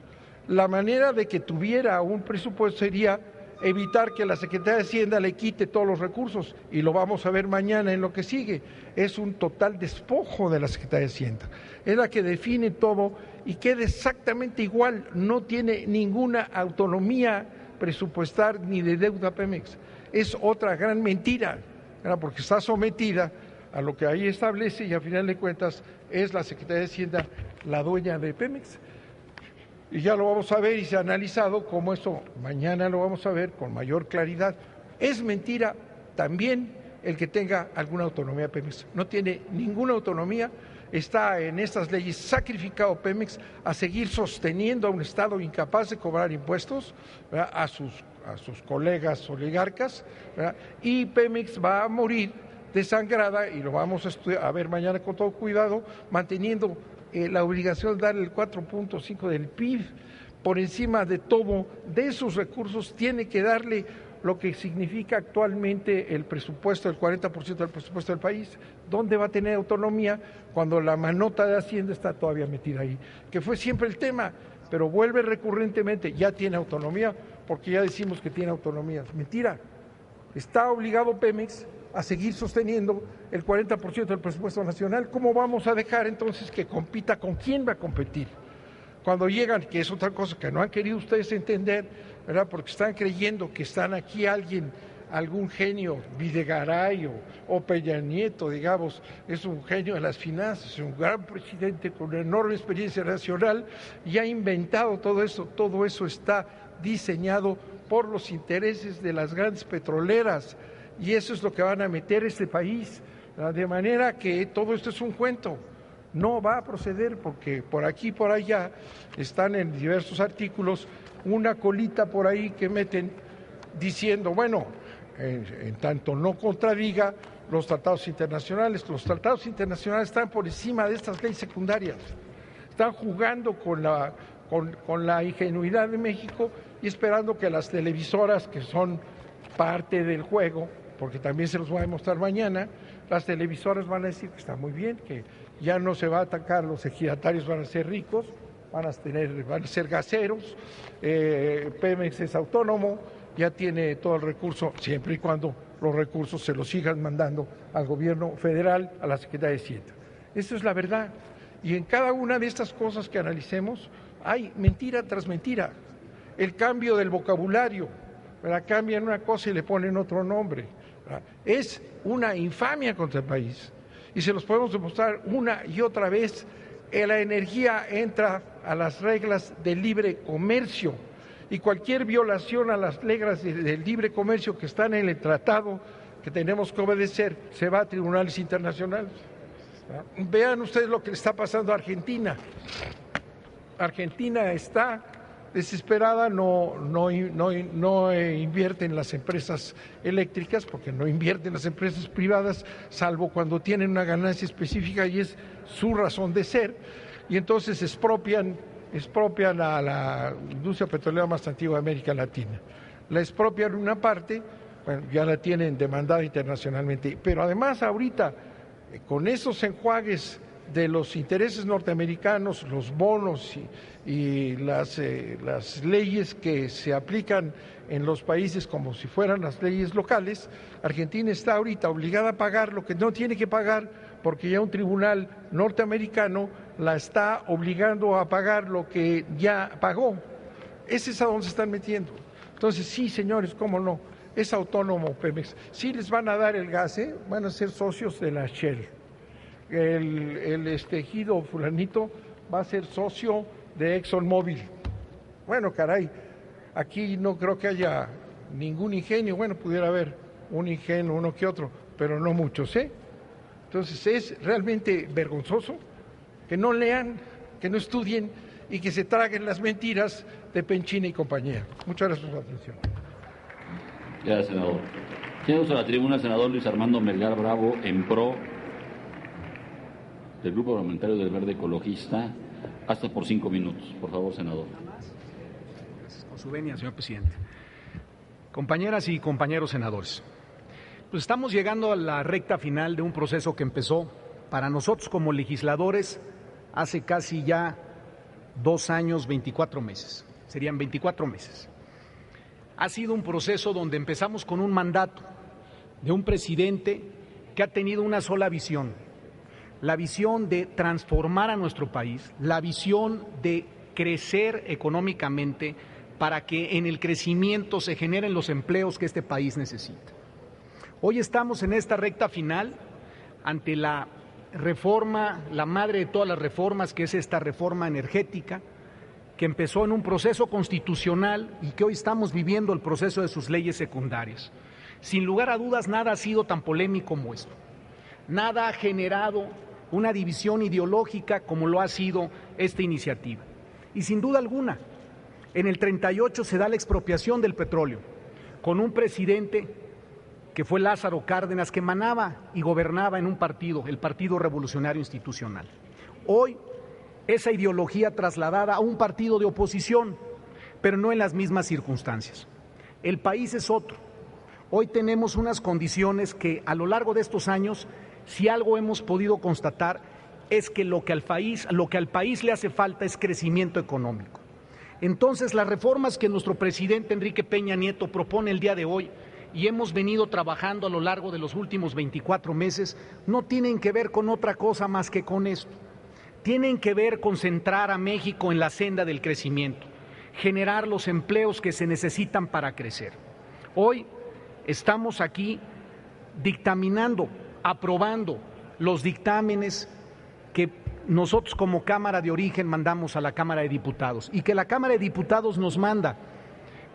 La manera de que tuviera un presupuesto sería evitar que la Secretaría de Hacienda le quite todos los recursos, y lo vamos a ver mañana en lo que sigue. Es un total despojo de la Secretaría de Hacienda. Es la que define todo y queda exactamente igual. No tiene ninguna autonomía presupuestal ni de deuda Pemex. Es otra gran mentira, ¿verdad? Porque está sometida a lo que ahí establece y a final de cuentas es la Secretaría de Hacienda la dueña de Pemex. Y ya lo vamos a ver y se ha analizado cómo eso, mañana lo vamos a ver con mayor claridad. Es mentira también el que tenga alguna autonomía Pemex. No tiene ninguna autonomía, está en estas leyes sacrificado Pemex a seguir sosteniendo a un Estado incapaz de cobrar impuestos, ¿verdad?, a sus colegas oligarcas, ¿verdad?, y Pemex va a morir desangrada, y lo vamos a ver mañana con todo cuidado, manteniendo la obligación de darle el 4.5 del PIB por encima de todo, de sus recursos, tiene que darle lo que significa actualmente el presupuesto, el 40% del presupuesto del país. ¿Dónde va a tener autonomía cuando la manota de Hacienda está todavía metida ahí? Que fue siempre el tema, pero vuelve recurrentemente, ya tiene autonomía, porque ya decimos que tiene autonomía. Mentira, está obligado Pemex a seguir sosteniendo el 40% del presupuesto nacional. ¿Cómo vamos a dejar entonces que compita? ¿Con quién va a competir? Cuando llegan, que es otra cosa que no han querido ustedes entender, ¿verdad?, porque están creyendo que están aquí algún genio, Videgaray o Peña Nieto, digamos, es un genio de las finanzas, un gran presidente con una enorme experiencia nacional y ha inventado todo eso está diseñado por los intereses de las grandes petroleras. Y eso es lo que van a meter este país, de manera que todo esto es un cuento. No va a proceder porque por aquí y por allá están en diversos artículos una colita por ahí que meten diciendo, bueno, en tanto no contradiga los tratados internacionales. Los tratados internacionales están por encima de estas leyes secundarias. Están jugando con la ingenuidad de México y esperando que las televisoras, que son parte del juego, porque también se los voy a demostrar mañana, las televisoras van a decir que está muy bien, que ya no se va a atacar, los ejidatarios van a ser ricos, van a ser gaseros, Pemex es autónomo, ya tiene todo el recurso, siempre y cuando los recursos se los sigan mandando al gobierno federal, a la Secretaría de Hacienda. Eso es la verdad. Y en cada una de estas cosas que analicemos hay mentira tras mentira. El cambio del vocabulario, ¿verdad?, cambian una cosa y le ponen otro nombre, ¿verdad?, es una infamia contra el país. Y se los podemos demostrar una y otra vez. La energía entra a las reglas del libre comercio y cualquier violación a las reglas del libre comercio que están en el tratado que tenemos que obedecer se va a tribunales internacionales. Vean ustedes lo que le está pasando a Argentina. Argentina está desesperada, no invierte en las empresas eléctricas, porque no invierte en las empresas privadas, salvo cuando tienen una ganancia específica y es su razón de ser, y entonces expropian a la industria petrolera más antigua de América Latina. La expropian una parte, bueno, ya la tienen demandada internacionalmente, pero además ahorita, con esos enjuagues de los intereses norteamericanos, los bonos y las leyes que se aplican en los países como si fueran las leyes locales, Argentina está ahorita obligada a pagar lo que no tiene que pagar porque ya un tribunal norteamericano la está obligando a pagar lo que ya pagó. Ese es a donde se están metiendo. Entonces, sí, señores, cómo no, Es autónomo Pemex. Sí les van a dar el gas, van a ser socios de la Shell. El ejido fulanito va a ser socio de ExxonMobil. Bueno, caray, aquí no creo que haya ningún ingenio. Bueno, pudiera haber un ingenio, uno que otro, pero no muchos, Entonces es realmente vergonzoso que no lean, que no estudien y que se traguen las mentiras de Penchina y compañía. Muchas gracias por su atención. Gracias, senador. Tenemos a la tribuna al senador Luis Armando Melgar Bravo, en pro del Grupo Parlamentario del Verde Ecologista, hasta por 5 minutos. Por favor, senador. Con su venia, señor presidente. Compañeras y compañeros senadores, pues estamos llegando a la recta final de un proceso que empezó para nosotros como legisladores hace casi ya 2 años, 24 meses. Serían 24 meses. Ha sido un proceso donde empezamos con un mandato de un presidente que ha tenido una sola visión, la visión de transformar a nuestro país, la visión de crecer económicamente para que en el crecimiento se generen los empleos que este país necesita. Hoy estamos en esta recta final ante la reforma, la madre de todas las reformas, que es esta reforma energética, que empezó en un proceso constitucional y que hoy estamos viviendo el proceso de sus leyes secundarias. Sin lugar a dudas, nada ha sido tan polémico como esto. Nada ha generado una división ideológica como lo ha sido esta iniciativa. Y sin duda alguna, en el 38 se da la expropiación del petróleo, con un presidente que fue Lázaro Cárdenas, que emanaba y gobernaba en un partido, el Partido Revolucionario Institucional. Hoy, esa ideología trasladada a un partido de oposición, pero no en las mismas circunstancias. El país es otro. Hoy tenemos unas condiciones que a lo largo de estos años, si algo hemos podido constatar, es que lo que al país le hace falta es crecimiento económico. Entonces, las reformas que nuestro presidente Enrique Peña Nieto propone el día de hoy y hemos venido trabajando a lo largo de los últimos 24 meses, no tienen que ver con otra cosa más que con esto. Tienen que ver con centrar a México en la senda del crecimiento, generar los empleos que se necesitan para crecer. Hoy estamos aquí dictaminando, aprobando los dictámenes que nosotros como Cámara de Origen mandamos a la Cámara de Diputados y que la Cámara de Diputados nos manda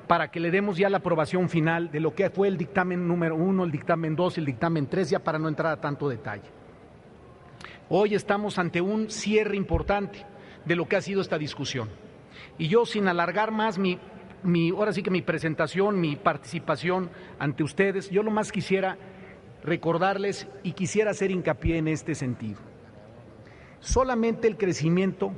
para que le demos ya la aprobación final de lo que fue el dictamen número 1, el dictamen 2 y el dictamen 3, ya para no entrar a tanto detalle. Hoy estamos ante un cierre importante de lo que ha sido esta discusión. Y yo, sin alargar más ahora sí que mi presentación, mi participación ante ustedes, yo lo más quisiera recordarles y quisiera hacer hincapié en este sentido. Solamente el crecimiento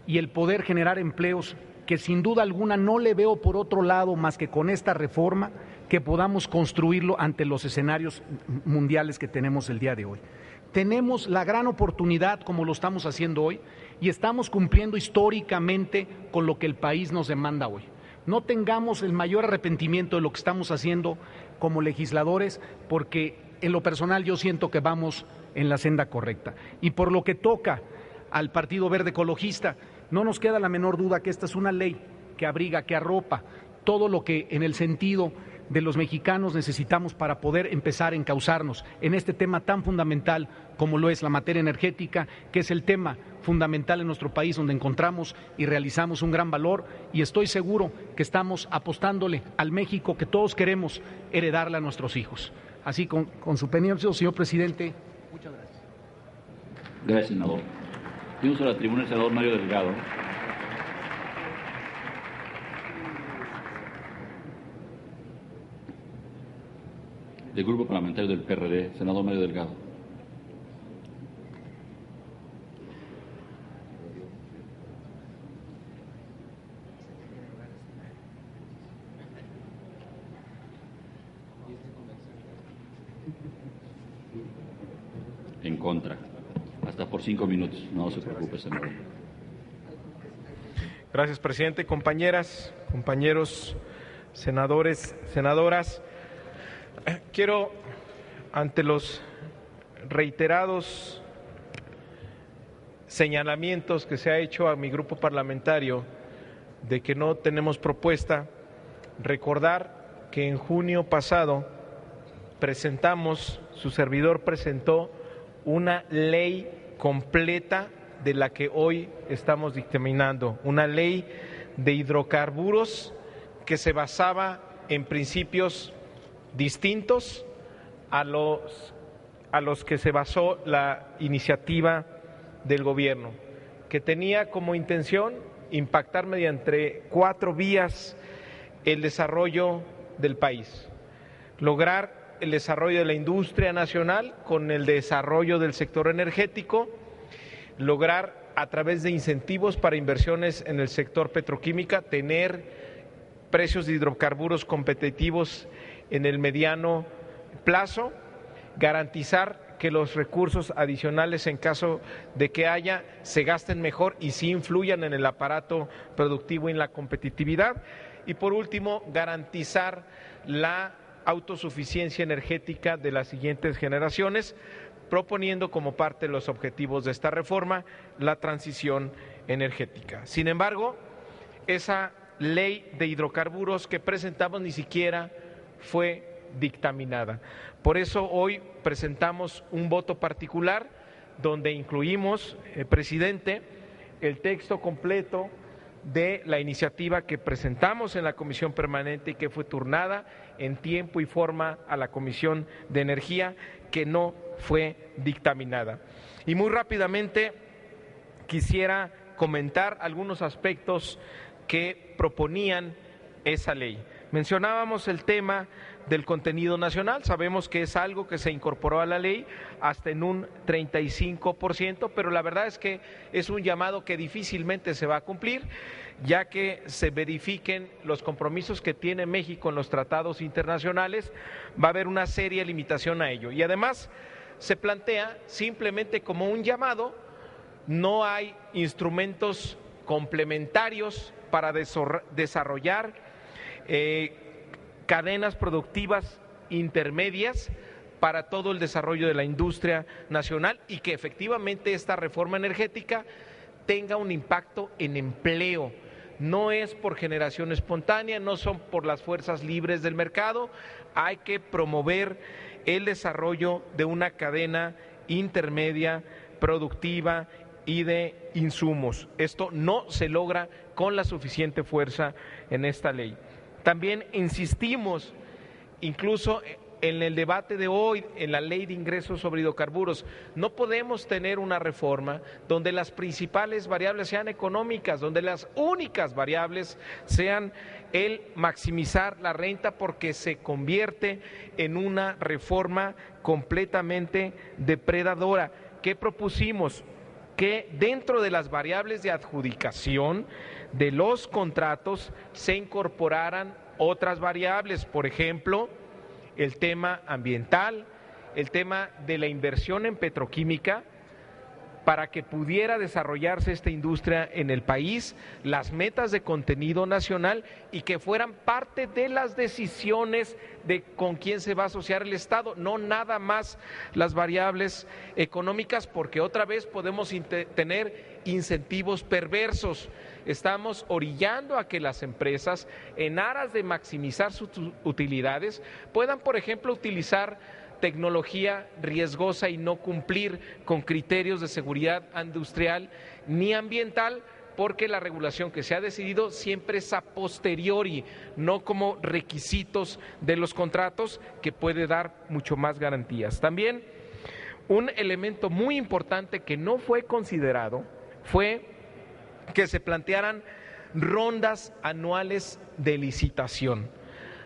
y el poder generar empleos, que sin duda alguna no le veo por otro lado más que con esta reforma, que podamos construirlo ante los escenarios mundiales que tenemos el día de hoy. Tenemos la gran oportunidad, como lo estamos haciendo hoy, y estamos cumpliendo históricamente con lo que el país nos demanda hoy. No tengamos el mayor arrepentimiento de lo que estamos haciendo como legisladores, porque en lo personal yo siento que vamos en la senda correcta. Y por lo que toca al Partido Verde Ecologista, no nos queda la menor duda que esta es una ley que abriga, que arropa todo lo que en el sentido de los mexicanos necesitamos para poder empezar a encauzarnos en este tema tan fundamental como lo es la materia energética, que es el tema fundamental en nuestro país, donde encontramos y realizamos un gran valor, y estoy seguro que estamos apostándole al México que todos queremos heredarle a nuestros hijos. Así, con su permiso, señor presidente, muchas gracias. Gracias, senador. Tenemos a la tribuna el senador Mario Delgado. Del Grupo Parlamentario del PRD, senador Mario Delgado. En contra. Hasta por 5 minutos. No se preocupe, senador. Gracias, presidente. Compañeras, compañeros, senadores, senadoras, quiero, ante los reiterados señalamientos que se ha hecho a mi grupo parlamentario de que no tenemos propuesta, recordar que en junio pasado su servidor presentó una ley completa de la que hoy estamos dictaminando, una ley de hidrocarburos que se basaba en principios distintos a los que se basó la iniciativa del gobierno, que tenía como intención impactar mediante 4 vías el desarrollo del país, lograr el desarrollo de la industria nacional con el desarrollo del sector energético, lograr a través de incentivos para inversiones en el sector petroquímica tener precios de hidrocarburos competitivos en el mediano plazo, garantizar que los recursos adicionales en caso de que haya se gasten mejor y sí influyan en el aparato productivo y en la competitividad, y por último garantizar la autosuficiencia energética de las siguientes generaciones, proponiendo como parte de los objetivos de esta reforma la transición energética. Sin embargo, esa ley de hidrocarburos que presentamos ni siquiera fue dictaminada. Por eso hoy presentamos un voto particular donde incluimos, presidente, el texto completo de la iniciativa que presentamos en la Comisión Permanente y que fue turnada en tiempo y forma a la Comisión de Energía, que no fue dictaminada. Y muy rápidamente quisiera comentar algunos aspectos que proponían esa ley. Mencionábamos el tema del contenido nacional, sabemos que es algo que se incorporó a la ley hasta en un 35%, pero la verdad es que es un llamado que difícilmente se va a cumplir, ya que se verifiquen los compromisos que tiene México en los tratados internacionales, va a haber una seria limitación a ello. Y además se plantea simplemente como un llamado, no hay instrumentos complementarios para desarrollar cadenas productivas intermedias para todo el desarrollo de la industria nacional y que efectivamente esta reforma energética tenga un impacto en empleo. No es por generación espontánea, no son por las fuerzas libres del mercado, hay que promover el desarrollo de una cadena intermedia, productiva y de insumos. Esto no se logra con la suficiente fuerza en esta ley. También insistimos, incluso en el debate de hoy, en la ley de ingresos sobre hidrocarburos, no podemos tener una reforma donde las principales variables sean económicas, donde las únicas variables sean el maximizar la renta, porque se convierte en una reforma completamente depredadora. ¿Qué propusimos? Que dentro de las variables de adjudicación de los contratos se incorporaran otras variables, por ejemplo, el tema ambiental, el tema de la inversión en petroquímica, para que pudiera desarrollarse esta industria en el país, las metas de contenido nacional y que fueran parte de las decisiones de con quién se va a asociar el Estado, no nada más las variables económicas, porque otra vez podemos tener incentivos perversos. Estamos orillando a que las empresas, en aras de maximizar sus utilidades, puedan, por ejemplo, utilizar tecnología riesgosa y no cumplir con criterios de seguridad industrial ni ambiental, porque la regulación que se ha decidido siempre es a posteriori, no como requisitos de los contratos, que puede dar mucho más garantías. También un elemento muy importante que no fue considerado fue que se plantearan rondas anuales de licitación.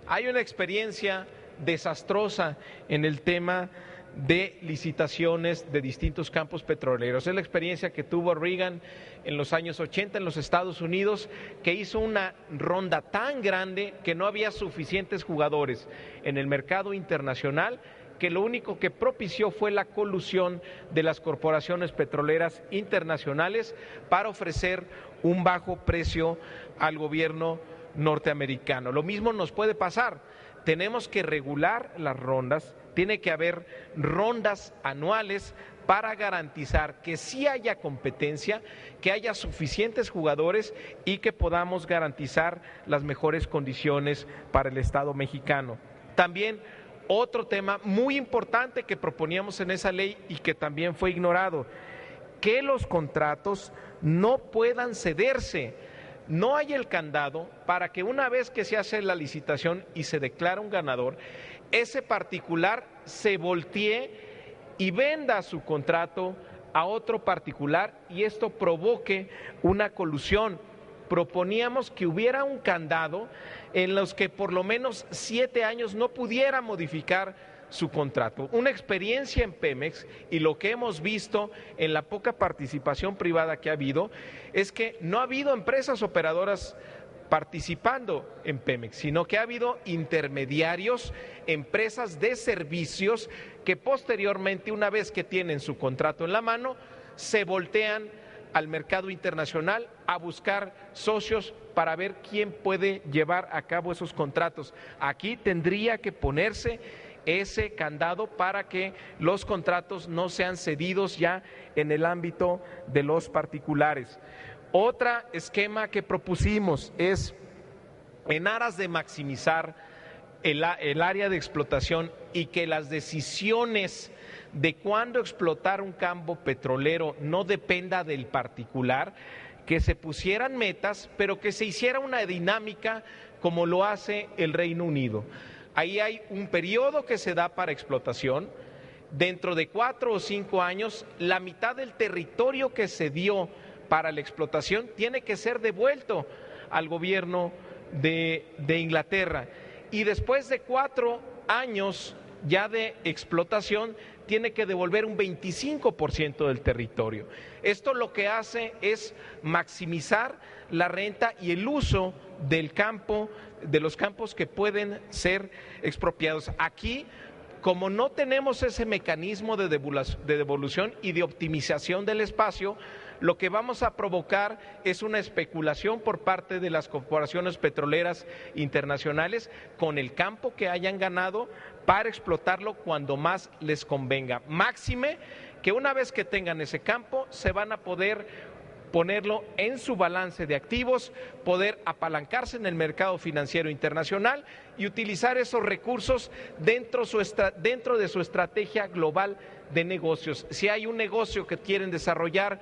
Hay una experiencia desastrosa en el tema de licitaciones de distintos campos petroleros. Es la experiencia que tuvo Reagan en los años 80 en los Estados Unidos, que hizo una ronda tan grande que no había suficientes jugadores en el mercado internacional, que lo único que propició fue la colusión de las corporaciones petroleras internacionales para ofrecer un bajo precio al gobierno norteamericano. Lo mismo nos puede pasar. Tenemos que regular las rondas, Tiene que haber rondas anuales para garantizar que sí haya competencia, que haya suficientes jugadores y que podamos garantizar las mejores condiciones para el Estado mexicano. También otro tema muy importante que proponíamos en esa ley y que también fue ignorado, que los contratos no puedan cederse. No hay el candado para que una vez que se hace la licitación y se declara un ganador, ese particular se voltee y venda su contrato a otro particular y esto provoque una colusión. Proponíamos que hubiera un candado en los que por lo menos 7 años no pudiera modificar su contrato. Una experiencia en Pemex y lo que hemos visto en la poca participación privada que ha habido es que no ha habido empresas operadoras participando en Pemex, sino que ha habido intermediarios, empresas de servicios que posteriormente, una vez que tienen su contrato en la mano, se voltean al mercado internacional a buscar socios para ver quién puede llevar a cabo esos contratos. Aquí tendría que ponerse ese candado para que los contratos no sean cedidos ya en el ámbito de los particulares. Otro esquema que propusimos es, en aras de maximizar el área de explotación y que las decisiones de cuándo explotar un campo petrolero no dependa del particular, que se pusieran metas, pero que se hiciera una dinámica como lo hace el Reino Unido. Ahí hay un periodo que se da para explotación. Dentro de 4 o 5 años, la mitad del territorio que se dio para la explotación tiene que ser devuelto al gobierno de Inglaterra. Y después de 4 años ya de explotación, tiene que devolver un 25% del territorio. Esto lo que hace es maximizar la renta y el uso del campo, de los campos que pueden ser expropiados. Aquí, como no tenemos ese mecanismo de devolución y de optimización del espacio, lo que vamos a provocar es una especulación por parte de las corporaciones petroleras internacionales con el campo que hayan ganado para explotarlo cuando más les convenga. Máxime que una vez que tengan ese campo se van a poder ponerlo en su balance de activos, poder apalancarse en el mercado financiero internacional y utilizar esos recursos dentro de su estrategia global de negocios. Si hay un negocio que quieren desarrollar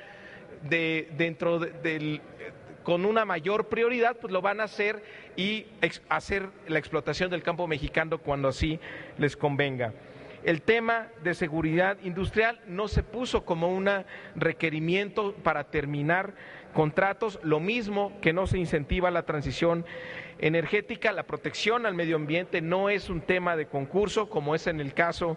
con una mayor prioridad, pues lo van a hacer y hacer la explotación del campo mexicano cuando así les convenga. El tema de seguridad industrial no se puso como un requerimiento para terminar contratos, lo mismo que no se incentiva la transición energética. La protección al medio ambiente no es un tema de concurso, como es en el caso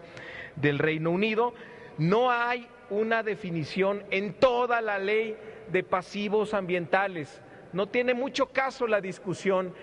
del Reino Unido. No hay una definición en toda la ley de pasivos ambientales. No tiene mucho caso la discusión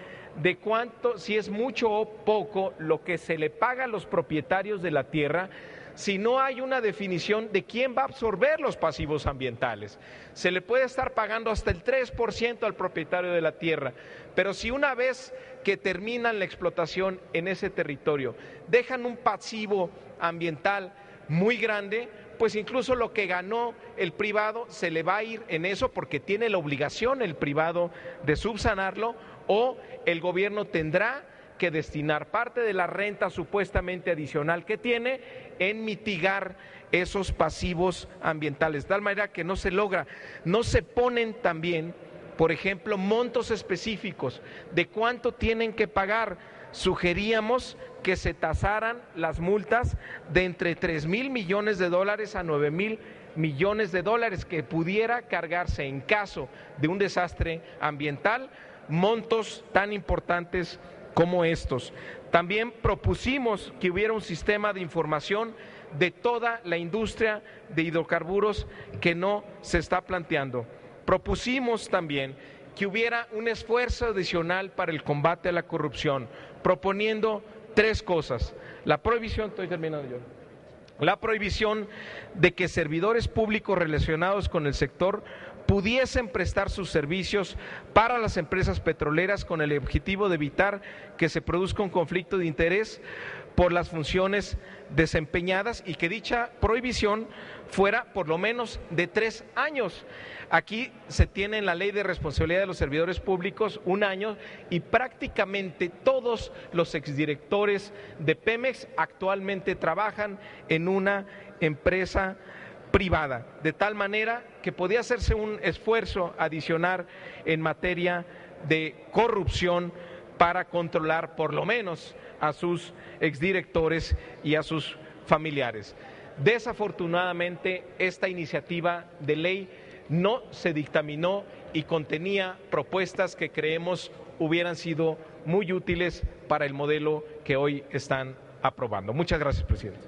de cuánto, si es mucho o poco lo que se le paga a los propietarios de la tierra, si no hay una definición de quién va a absorber los pasivos ambientales. Se le puede estar pagando hasta el 3% al propietario de la tierra, pero si una vez que terminan la explotación en ese territorio dejan un pasivo ambiental muy grande, pues incluso lo que ganó el privado se le va a ir en eso porque tiene la obligación el privado de subsanarlo, o el gobierno tendrá que destinar parte de la renta supuestamente adicional que tiene en mitigar esos pasivos ambientales, de tal manera que no se logra, no se ponen también, por ejemplo, montos específicos de cuánto tienen que pagar. Sugeríamos que se tasaran las multas de entre 3,000 millones de dólares a 9,000 millones de dólares, que pudiera cargarse en caso de un desastre ambiental montos tan importantes como estos. También propusimos que hubiera un sistema de información de toda la industria de hidrocarburos que no se está planteando. Propusimos también que hubiera un esfuerzo adicional para el combate a la corrupción, proponiendo 3 cosas. La prohibición, la prohibición de que servidores públicos relacionados con el sector pudiesen prestar sus servicios para las empresas petroleras con el objetivo de evitar que se produzca un conflicto de interés. por las funciones desempeñadas y que dicha prohibición fuera por lo menos de 3 años. Aquí se tiene en la Ley de Responsabilidad de los Servidores Públicos 1 año y prácticamente todos los exdirectores de Pemex actualmente trabajan en una empresa privada, de tal manera que podía hacerse un esfuerzo adicional en materia de corrupción para controlar por lo menos a sus exdirectores y a sus familiares. Desafortunadamente, esta iniciativa de ley no se dictaminó y contenía propuestas que creemos hubieran sido muy útiles para el modelo que hoy están aprobando. Muchas gracias, presidente.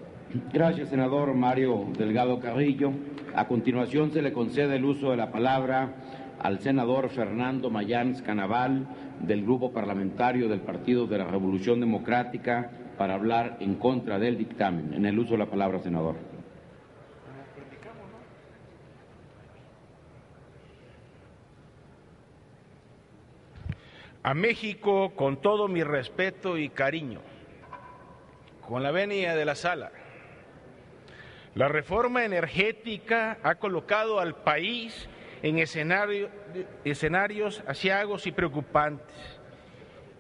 Gracias, senador Mario Delgado Carrillo. A continuación se le concede el uso de la palabra al senador Fernando Mayans Canaval, del Grupo Parlamentario del Partido de la Revolución Democrática, para hablar en contra del dictamen. En el uso de la palabra, senador. A México, con todo mi respeto y cariño, con la venia de la sala, la reforma energética ha colocado al país en escenarios aciagos y preocupantes.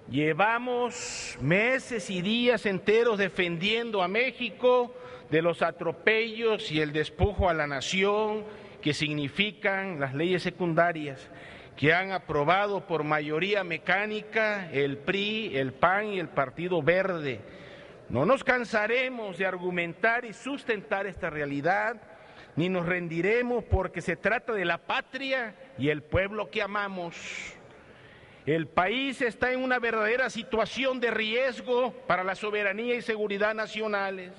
Llevamos meses y días enteros defendiendo a México de los atropellos y el despojo a la nación que significan las leyes secundarias que han aprobado por mayoría mecánica el PRI, el PAN y el Partido Verde. No nos cansaremos de argumentar y sustentar esta realidad, ni nos rendiremos porque se trata de la patria y el pueblo que amamos. El país está en una verdadera situación de riesgo para la soberanía y seguridad nacionales,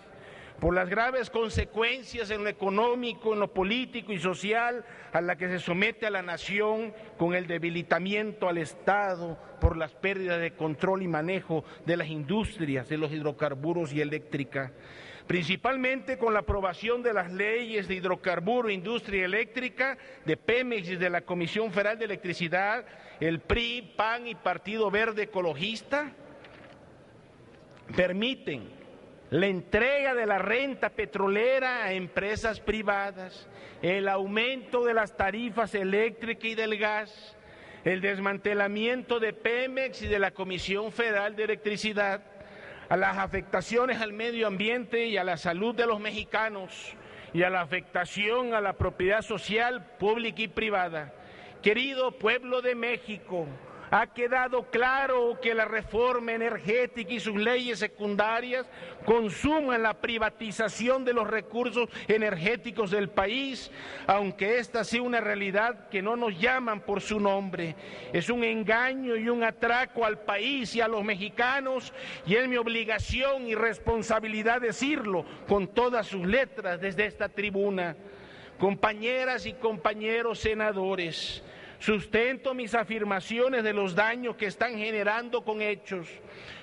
por las graves consecuencias en lo económico, en lo político y social a la que se somete a la nación, con el debilitamiento al Estado, por las pérdidas de control y manejo de las industrias, de los hidrocarburos y eléctrica. Principalmente con la aprobación de las leyes de hidrocarburo, industria eléctrica, de Pemex y de la Comisión Federal de Electricidad, el PRI, PAN y Partido Verde Ecologista permiten la entrega de la renta petrolera a empresas privadas, el aumento de las tarifas eléctricas y del gas, el desmantelamiento de Pemex y de la Comisión Federal de Electricidad, a las afectaciones al medio ambiente y a la salud de los mexicanos y a la afectación a la propiedad social, pública y privada. Querido pueblo de México, ha quedado claro que la reforma energética y sus leyes secundarias consuman la privatización de los recursos energéticos del país, aunque esta sea una realidad que no nos llaman por su nombre. Es un engaño y un atraco al país y a los mexicanos, y es mi obligación y responsabilidad decirlo con todas sus letras desde esta tribuna. Compañeras y compañeros senadores, sustento mis afirmaciones de los daños que están generando con hechos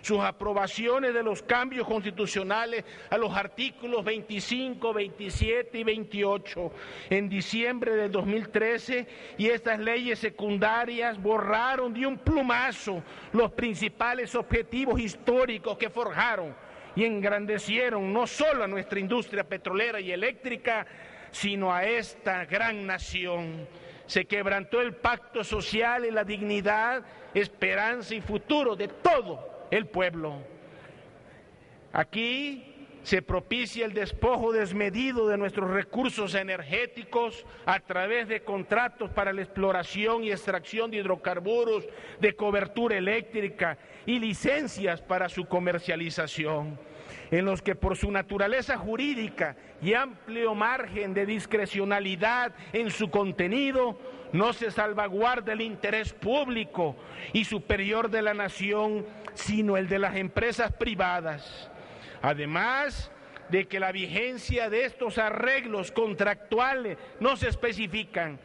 sus aprobaciones de los cambios constitucionales a los artículos 25, 27 y 28 en diciembre del 2013, y estas leyes secundarias borraron de un plumazo los principales objetivos históricos que forjaron y engrandecieron no solo a nuestra industria petrolera y eléctrica, sino a esta gran nación. Se quebrantó el pacto social y la dignidad, esperanza y futuro de todo el pueblo. Aquí se propicia el despojo desmedido de nuestros recursos energéticos a través de contratos para la exploración y extracción de hidrocarburos, de cobertura eléctrica y licencias para su comercialización, en los que por su naturaleza jurídica y amplio margen de discrecionalidad en su contenido, no se salvaguarda el interés público y superior de la nación, sino el de las empresas privadas. Además de que la vigencia de estos arreglos contractuales no se especifican,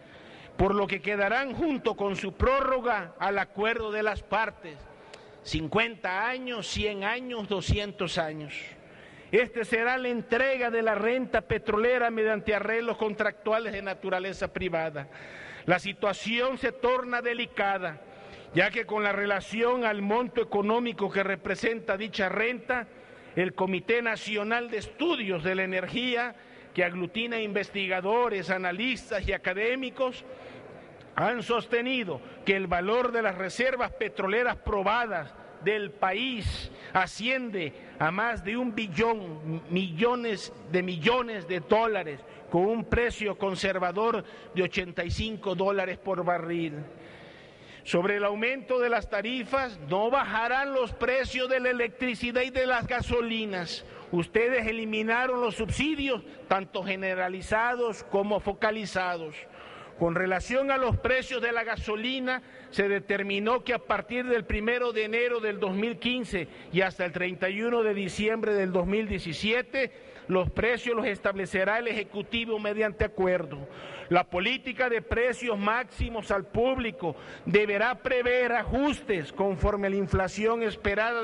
por lo que quedarán junto con su prórroga al acuerdo de las partes. 50 años, 100 años, 200 años. Este será la entrega de la renta petrolera mediante arreglos contractuales de naturaleza privada. La situación se torna delicada, ya que con la relación al monto económico que representa dicha renta, el Comité Nacional de Estudios de la Energía, que aglutina investigadores, analistas y académicos, han sostenido que el valor de las reservas petroleras probadas del país asciende a más de millones de dólares, con un precio conservador de $85 por barril. Sobre el aumento de las tarifas, no bajarán los precios de la electricidad y de las gasolinas. Ustedes eliminaron los subsidios, tanto generalizados como focalizados. Con relación a los precios de la gasolina, se determinó que a partir del 1 de enero del 2015 y hasta el 31 de diciembre del 2017, los precios los establecerá el Ejecutivo mediante acuerdo. La política de precios máximos al público deberá prever ajustes conforme a la inflación esperada